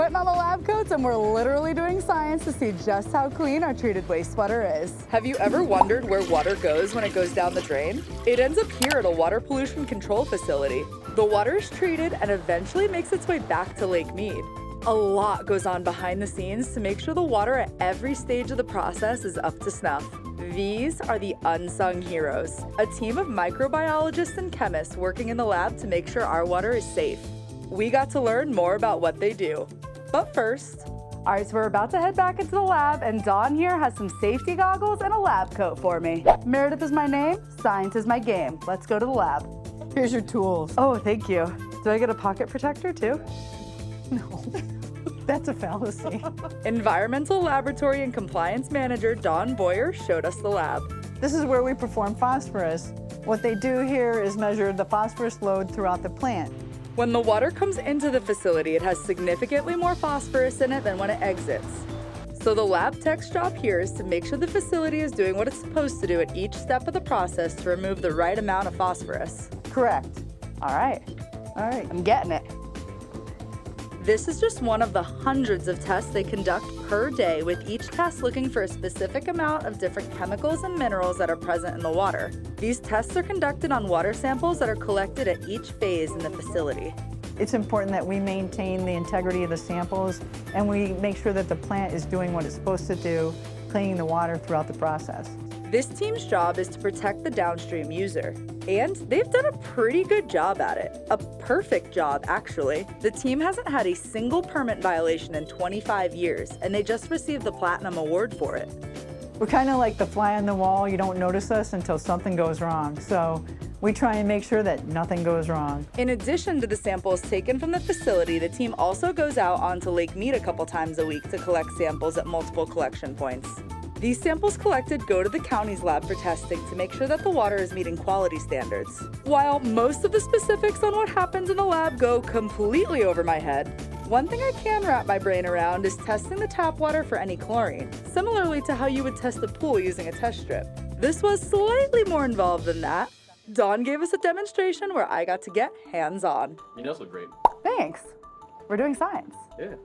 putting on the lab coats and we're literally doing science to see just how clean our treated wastewater is. Have you ever wondered where water goes when it goes down the drain? It ends up here at a water pollution control facility. The water is treated and eventually makes its way back to Lake Mead. A lot goes on behind the scenes to make sure the water at every stage of the process is up to snuff. These are the unsung heroes, a team of microbiologists and chemists working in the lab to make sure our water is safe. We got to learn more about what they do. But first, All right, so we're about to head back into the lab, and Dawn here has some safety goggles and a lab coat for me. Meredith is my name, science is my game. Let's go to the lab. Here's your tools. Oh, thank you. Do I get a pocket protector too? No, that's a fallacy. Environmental Laboratory and Compliance Manager Dawn Boyer showed us the lab. This is where we perform phosphorus. What they do here is measure the phosphorus load throughout the plant. When the water comes into the facility, it has significantly more phosphorus in it than when it exits. So the lab tech's job here is to make sure the facility is doing what it's supposed to do at each step of the process to remove the right amount of phosphorus. Correct. All right, I'm getting it. This is just one of the hundreds of tests they conduct per day, with each test looking for a specific amount of different chemicals and minerals that are present in the water. These tests are conducted on water samples that are collected at each phase in the facility. It's important that we maintain the integrity of the samples and we make sure that the plant is doing what it's supposed to do, cleaning the water throughout the process. This team's job is to protect the downstream user, and they've done a pretty good job at it. A perfect job, actually. The team hasn't had a single permit violation in 25 years, and they just received the Platinum Award for it. We're kind of like the fly on the wall. You don't notice us until something goes wrong. So we try and make sure that nothing goes wrong. In addition to the samples taken from the facility, the team also goes out onto Lake Mead a couple times a week to collect samples at multiple collection points. These samples collected go to the county's lab for testing to make sure that the water is meeting quality standards. While most of the specifics on what happens in the lab go completely over my head, one thing I can wrap my brain around is testing the tap water for any chlorine, similarly to how you would test a pool using a test strip. This was slightly more involved than that. Dawn gave us a demonstration where I got to get hands-on. Your nails look great. Thanks. We're doing science. Yeah.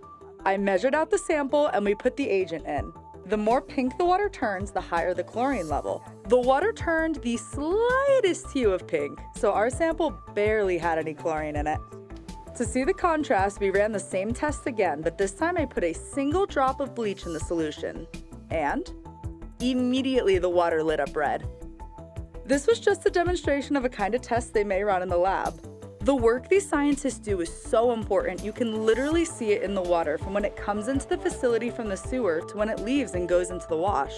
I measured out the sample and we put the agent in. The more pink the water turns, the higher the chlorine level. The water turned the slightest hue of pink, so our sample barely had any chlorine in it. To see the contrast, we ran the same test again, but this time I put a single drop of bleach in the solution. And immediately the water lit up red. This was just a demonstration of a kind of test they may run in the lab. The work these scientists do is so important, you can literally see it in the water from when it comes into the facility from the sewer to when it leaves and goes into the wash.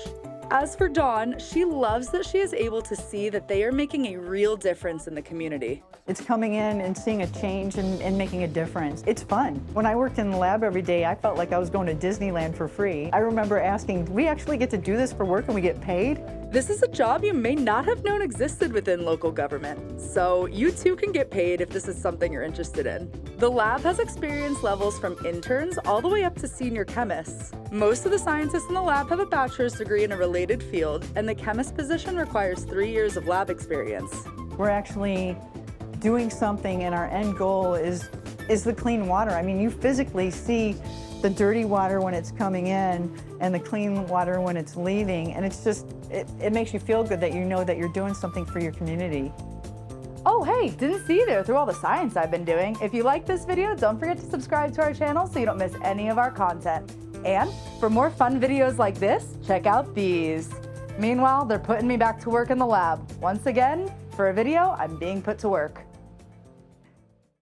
As for Dawn, she loves that she is able to see that they are making a real difference in the community. It's coming in and seeing a change and making a difference. It's fun. When I worked in the lab every day, I felt like I was going to Disneyland for free. I remember asking, do we actually get to do this for work and we get paid? This is a job you may not have known existed within local government, so you too can get paid if this is something you're interested in. The lab has experience levels from interns all the way up to senior chemists. Most of the scientists in the lab have a bachelor's degree in a related field, and the chemist position requires 3 years of lab experience. We're actually doing something and our end goal is the clean water. I mean, you physically see the dirty water when it's coming in and the clean water when it's leaving, and it's just, it makes you feel good that you know that you're doing something for your community. Oh, hey, didn't see you there through all the science I've been doing. If you like this video, don't forget to subscribe to our channel so you don't miss any of our content. And for more fun videos like this, check out these. Meanwhile, they're putting me back to work in the lab. Once again, for a video, I'm being put to work.